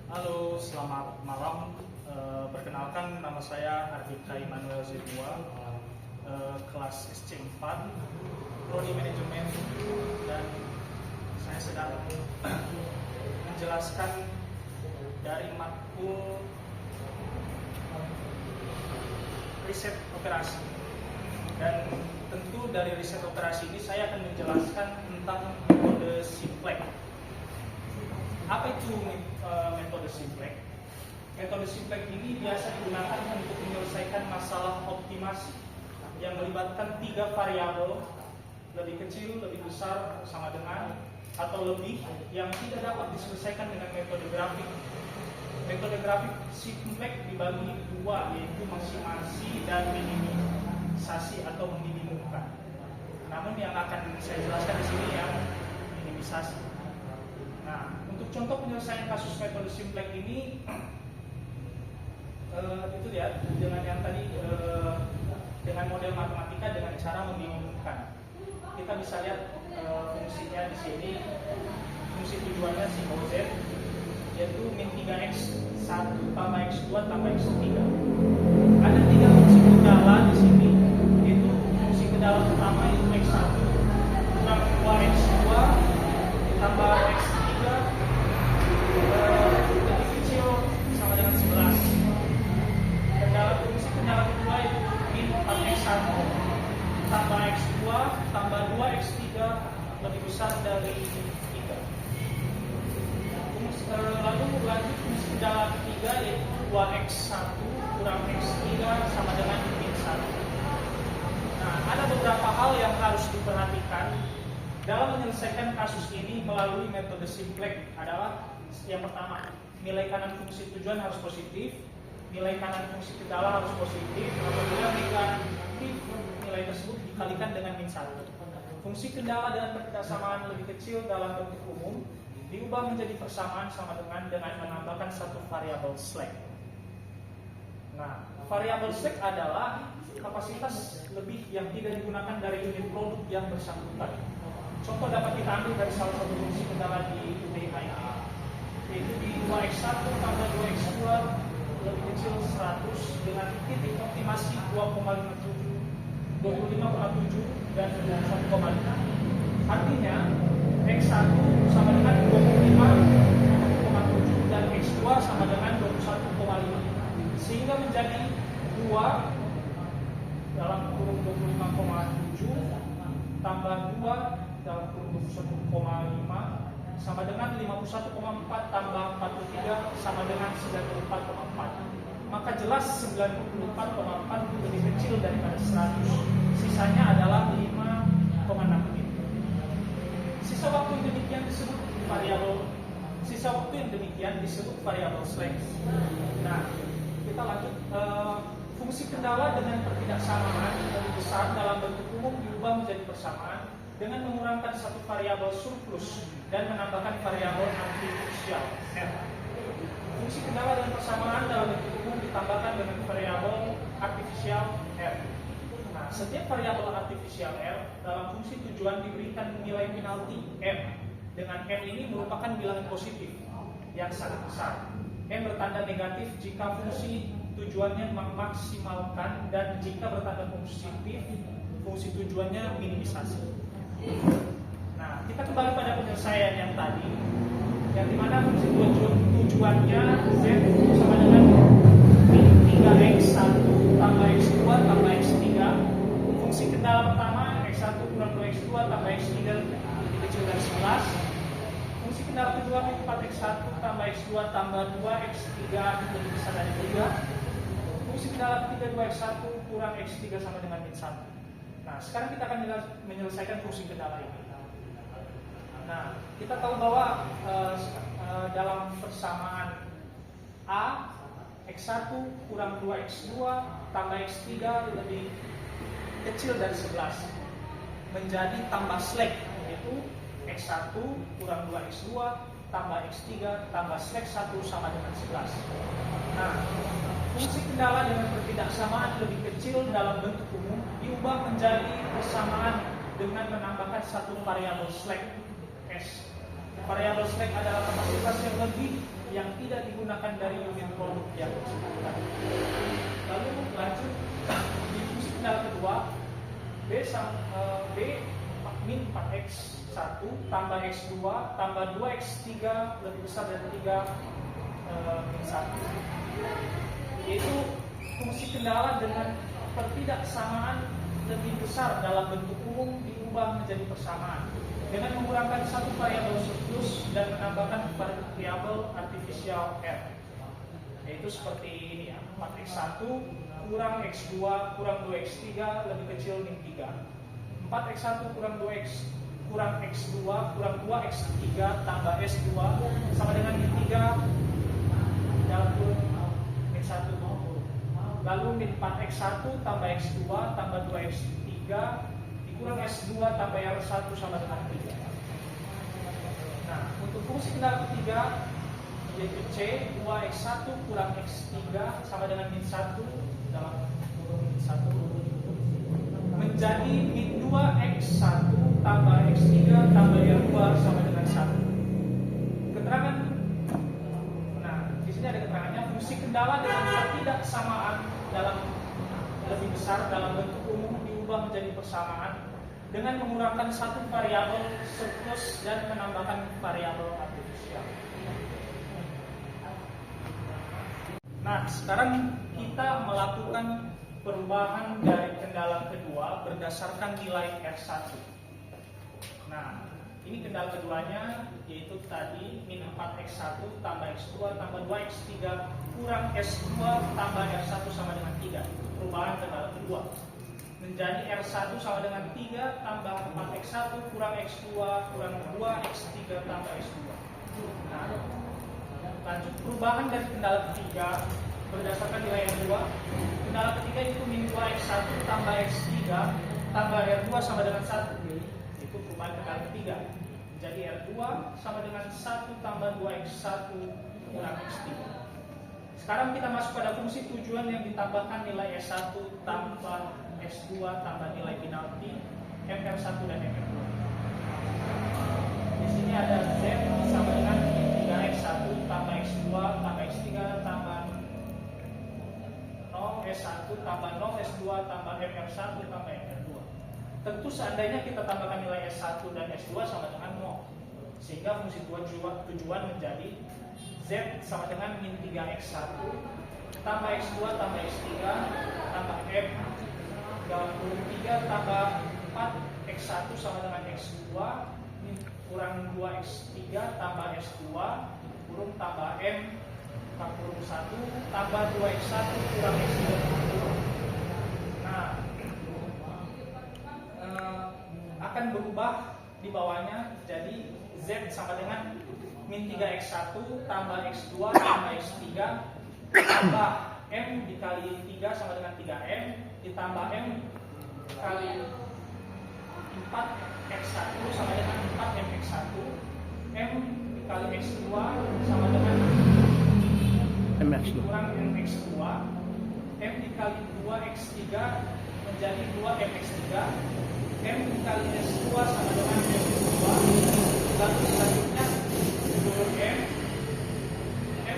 Halo, selamat malam. Perkenalkan, nama saya Ardika Immanuel Zedua, kelas SC4, Prodi Manajemen, dan saya sedang menjelaskan dari matkul riset operasi. Dan tentu dari riset operasi ini saya akan menjelaskan tentang metode simplex. Apa itu metode simplex? Metode simplex ini biasa digunakan untuk menyelesaikan masalah optimasi yang melibatkan 3 variabel, lebih kecil, lebih besar, sama dengan, atau lebih, yang tidak dapat diselesaikan dengan metode grafik. Metode grafik simplex dibagi 2, yaitu maksimasi dan minimisasi atau meminimumkan. Namun yang akan saya jelaskan di sini yang minimisasi. Nah, untuk contoh penyelesaian kasus metode simplex ini, itu ya, dengan yang tadi, dengan model matematika dengan cara meminimumkan. Kita bisa lihat fungsinya di sini, fungsi tujuannya si OZ, yaitu min 3x1 tambah x2 tambah x3. Ada 3 fungsi kendala di sini, yaitu fungsi kendala pertama yaitu x1 kurang 2x2 tambah x3 lebih kecil sama dengan 11. Fungsi kendala kedua itu min 4x1 tambah x2 tambah 2x3 lebih besar dari 3. Lalu lanjut fungsi kendala ketiga yaitu 2x1 kurang x3 sama dengan min 1. Nah, ada beberapa hal yang harus diperhatikan dalam menyelesaikan kasus ini melalui metode simplex. Adalah yang pertama, nilai kanan fungsi tujuan harus positif, nilai kanan fungsi kendala harus positif. Apabila negatif, nilai tersebut dikalikan dengan min 1. Fungsi kendala dan persamaan lebih kecil dalam bentuk umum diubah menjadi persamaan sama dengan menambahkan satu variabel slack. Nah, variabel slack adalah kapasitas lebih yang tidak digunakan dari unit produk yang bersangkutan. Contoh dapat kita ambil dari salah satu fungsi kendala di UDH ini, yaitu di 2x1 tambah 2x2 lebih kecil 100 dengan titik optimasi 25,7 dan 1,5. Artinya x1 sama dengan 25,7 dan x2 sama dengan 21,5, sehingga menjadi 2 dalam kurung 25,7 tambah 2 dalam kurung 21,5 sama dengan 51,4 tambah 43 sama dengan 94,4. Maka jelas 94,4 lebih kecil daripada 100. Sisanya adalah 5,6 menit. Sisa waktu yang demikian disebut variabel slack. Nah, kita lanjut. Fungsi kendala dengan pertidaksamaan lebih besar dalam bentuk umum diubah menjadi persamaan dengan mengurangkan satu variabel surplus dan menambahkan variabel artifisial R. Fungsi kendala dan persamaan dalam bentuk umum ditambahkan dengan variabel artifisial R. Nah, setiap variabel artifisial R dalam fungsi tujuan diberikan nilai penalti M. Dengan M ini merupakan bilangan positif yang sangat besar. M bertanda negatif jika fungsi tujuannya memaksimalkan, dan jika bertanda positif, fungsi tujuannya minimisasi. Nah, kita kembali pada penyelesaian yang tadi, yang dimana fungsi tujuannya Z sama dengan min 3x1 tambah x2 tambah x3. Fungsi kendala pertama x1 kurang 2x2 tambah x3 lebih kecil dari 11. Fungsi kendala kedua min 4x1 tambah x2 tambah 2x3 lebih besar dari 3. Fungsi kendala ketiga 2x1 kurang x3 sama dengan min 1. Nah, sekarang kita akan menyelesaikan fungsi kendala ini. Nah, kita tahu bahwa dalam persamaan A, x1 kurang 2x2 tambah x3 lebih kecil dari 11 menjadi tambah slack, yaitu x1 kurang 2x2 tambah x3 tambah slack 1 sama dengan 11. Nah, fungsi kendala dengan pertidaksamaan lebih kecil dalam bentuk umum diubah menjadi persamaan dengan menambahkan satu variabel slack S. variabel slack adalah kapasitas yang lebih yang tidak digunakan dari unit produk yang disebutkan. Lalu lanjut di fungsi kendala kedua, B min 4x1 tambah x2 tambah 2x3 lebih besar dari 3 min 1, yaitu fungsi kendala dengan pertidaksamaan lebih besar dalam bentuk umum diubah menjadi persamaan dengan mengurangkan satu variabel surplus dan menambahkan variabel artifisial R, yaitu seperti ini ya, 4x1 kurang x2 kurang 2x3 lebih kecil min 3, 4x1 kurang 2x kurang x2 kurang 2x3 tambah s2 sama dengan min 3 dalam kurung min 1. Lalu min 4x1 tambah x2 tambah 2x3 dikurang s2 tambah r1 sama dengan 3. Nah, untuk fungsi kendala ketiga yaitu c 2x1 kurang x3 sama dengan min 1 dalam kurung min 1 menjadi min 2x1 tambah x3 tambah r2 sama dengan 1. Keterangan, nah di sini ada keterangannya, fungsi kendala dengan ketidaksamaan dalam lebih besar dalam bentuk umum diubah menjadi persamaan dengan mengurangkan satu variabel surplus dan menambahkan variabel artifisial. Nah, sekarang kita melakukan perubahan dari kendala kedua berdasarkan nilai R1. Nah, ini kendala keduanya yaitu tadi min 4x1 tambah x2 tambah 2x3 kurang s2 tambah r1 sama dengan 3. Perubahan kendala kedua menjadi r1 sama dengan 3 tambah 4x1 kurang x2 kurang 2x3 tambah s2. Nah, lanjut perubahan dari kendala ketiga berdasarkan nilai R2. Kendala ketiga itu min 2x1 tambah x3 tambah r2 sama dengan 1. Itu perubahan kendala ketiga. Jadi R2 sama dengan 1 tambah 2x1 kurang x3. Sekarang kita masuk pada fungsi tujuan yang ditambahkan nilai S1 tambah S2 tambah nilai penalti MR1 dan MR2. Di sini ada Z sama dengan 3x1 tambah x2 tambah x3 tambah 0S1 tambah 0S2 tambah MR1 tambah MR2. Tentu seandainya kita tambahkan nilai S1 dan S2 sama dengan 0, sehingga fungsi tujuan menjadi Z sama dengan min 3x1 tambah x2 tambah x3 tambah M dalam kurung 3 tambah 4x1 sama dengan x2 kurang 2x3 tambah s2 kurung tambah M kurung 1 tambah 2x1 kurang x3. Nah, akan berubah di bawahnya jadi Z sama dengan min 3x1 tambah x2 tambah x3 tambah M dikali 3 sama dengan 3M ditambah M kali 4x1 sama dengan 4mx1 M dikali x2 sama dengan kurang mx2 M dikali 2x3 menjadi 2mx3 M dikali s2 sama dengan mx2. Lalu selanjutnya turun M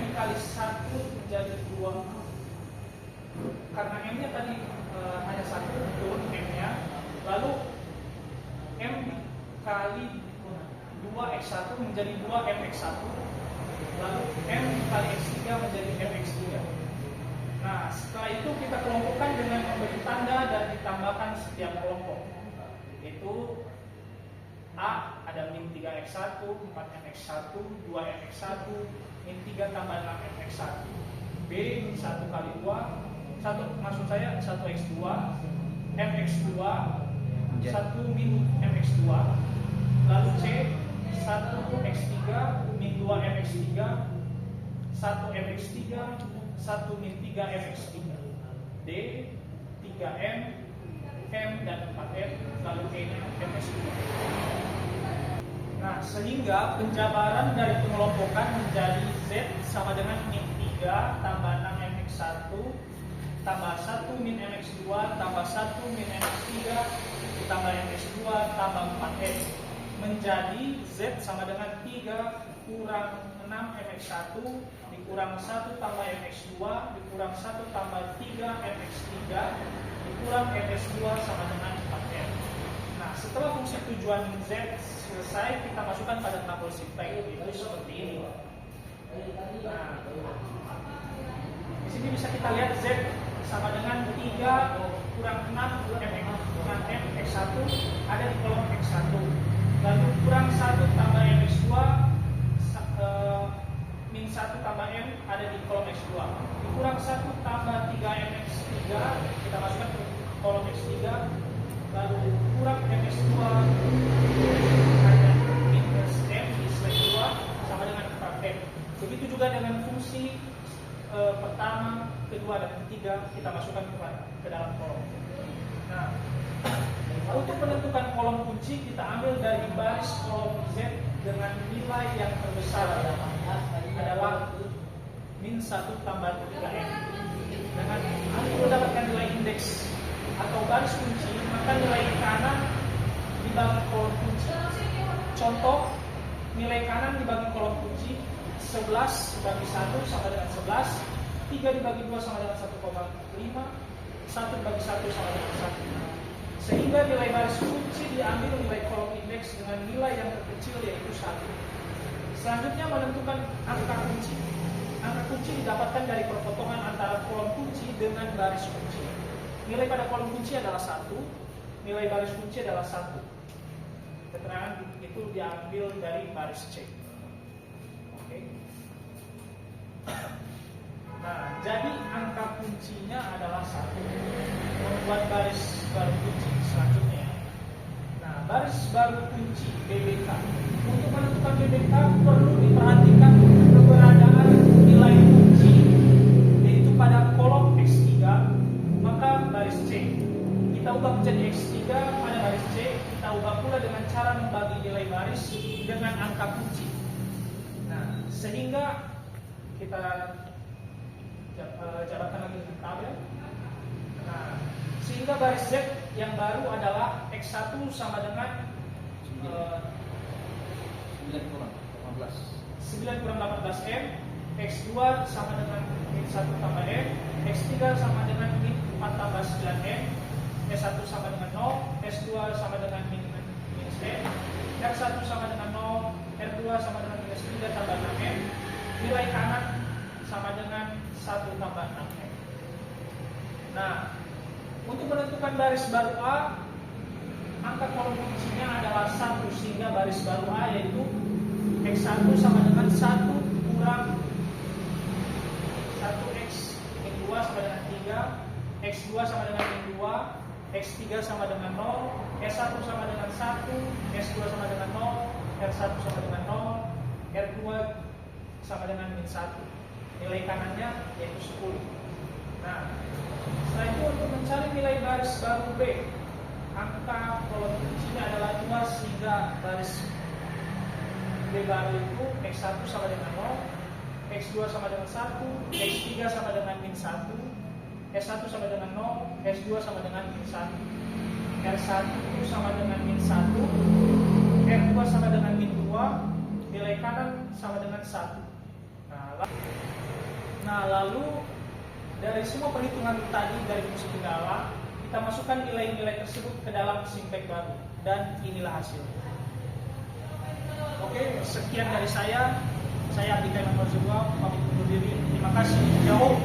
dikali 1 menjadi 2. Karena M nya tadi hanya 1, turun M nya. Lalu M dikali 2x1 menjadi 2mx1. Lalu M dikali x3 menjadi mx3. Nah, setelah itu kita kelompokkan dengan memberi tanda dan ditambahkan setiap kelompok. Itu A ada min 3x1, 4mx1, 2mx1, min 3 tambah 6mx1. B min 1 kali 2, 1 maksud saya 1x2, mx2, 1 min mx2. Lalu C 1x3 min 2mx3, 1mx3, 1 min 3mx3. D 3m, M dan 4M, lalu E nya mx2. Nah, sehingga penjabaran dari pengelompokan menjadi Z sama dengan min 3 tambah 6mx1 tambah 1 min mx2 tambah 1 min mx3 ditambah mx2 tambah 4m menjadi Z Z sama dengan 3 kurang 6 MX1 dikurang 1 tambah MX2 dikurang 1 tambah 3 MX3 dikurang MX2 sama dengan 4M. Nah, setelah fungsi tujuan Z selesai, kita masukkan pada tabel simpek itu seperti ini. Nah, di sini bisa kita lihat Z sama dengan 3 kurang 6 MX1 ada di kolom X1, lalu kurang 1 tambah MX2 min 1 tambah M ada di kolom X2, dikurang 1 tambah 3 MX3 kita masukkan ke kolom X3, lalu kurang MX2 ada minus M di slide 2 sama dengan 4M. Begitu juga dengan fungsi pertama, kedua, dan ketiga kita masukkan ke dalam kolom. Nah, untuk menentukan kolom kunci kita ambil dari baris kolom Z dengan nilai yang terbesar adalah min 1 tambah 3M. Dengan untuk mendapatkan nilai indeks atau baris kunci, maka nilai kanan dibagi kolom kunci. Contoh, nilai kanan dibagi kolom kunci 11 dibagi 1 sama dengan 11, 3 dibagi 2 sama dengan 1,5, 1 dibagi 1 sama dengan 1. Sehingga nilai baris kunci diambil nilai kolom indeks dengan nilai yang terkecil yaitu 1. Selanjutnya menentukan angka kunci. Angka kunci didapatkan dari perpotongan antara kolom kunci dengan baris kunci. Nilai pada kolom kunci adalah 1, nilai baris kunci adalah 1. Keterangan itu diambil dari baris C. Oke. Nah, jadi angka kuncinya adalah 1. Membuat baris baru kunci selanjutnya. Nah, baris baru kunci BBK. Untuk menentukan BBK perlu diperhatikan keberadaan nilai kunci yaitu pada kolom X3, maka baris C kita ubah menjadi X3 pada baris C, kita ubah pula dengan cara membagi nilai baris dengan angka kunci. Nah, sehingga kita jabarkan lagi dengan tabel. Nah, sehingga baris Z yang baru adalah X1 sama dengan 9 kurang 18M, X2 sama dengan min 1 tambah M, X3 sama dengan min 4 tambah 9M, S1 sama dengan 0, S2 sama dengan minus M, R1 sama dengan 0, R2 sama dengan minus 3 tambah 6M, nilai kanan sama dengan 1 tambah 6M. Nah, untuk menentukan baris baru A, angka kolom kuncinya adalah 1, sehingga baris baru A yaitu X1 sama dengan 1 kurang 1X min 2 sama dengan 3, X2 sama dengan min 2, X3 sama dengan 0, S1 sama dengan 1, S2 sama dengan 0, R1 sama dengan 0, R2 sama dengan min 1. Nilai kanannya yaitu 10. Nah, setelah itu untuk mencari nilai baris baru B, angka kolom kuncinya adalah 2, sehingga baris B baru itu X1 sama dengan 0, X2 sama dengan 1, X3 sama dengan min 1, S1 sama dengan 0, S2 sama dengan min 1, R1 sama dengan min 1, R2 sama dengan min 2, nilai kanan sama dengan 1. Nah, lalu dari semua perhitungan tadi dari fungsi kendala, kita masukkan nilai-nilai tersebut ke dalam simpek baru, dan inilah hasilnya. Oke, sekian dari saya. Saya Abdi Kaiman Marzullah, pamit undur diri. Terima kasih. Jauh.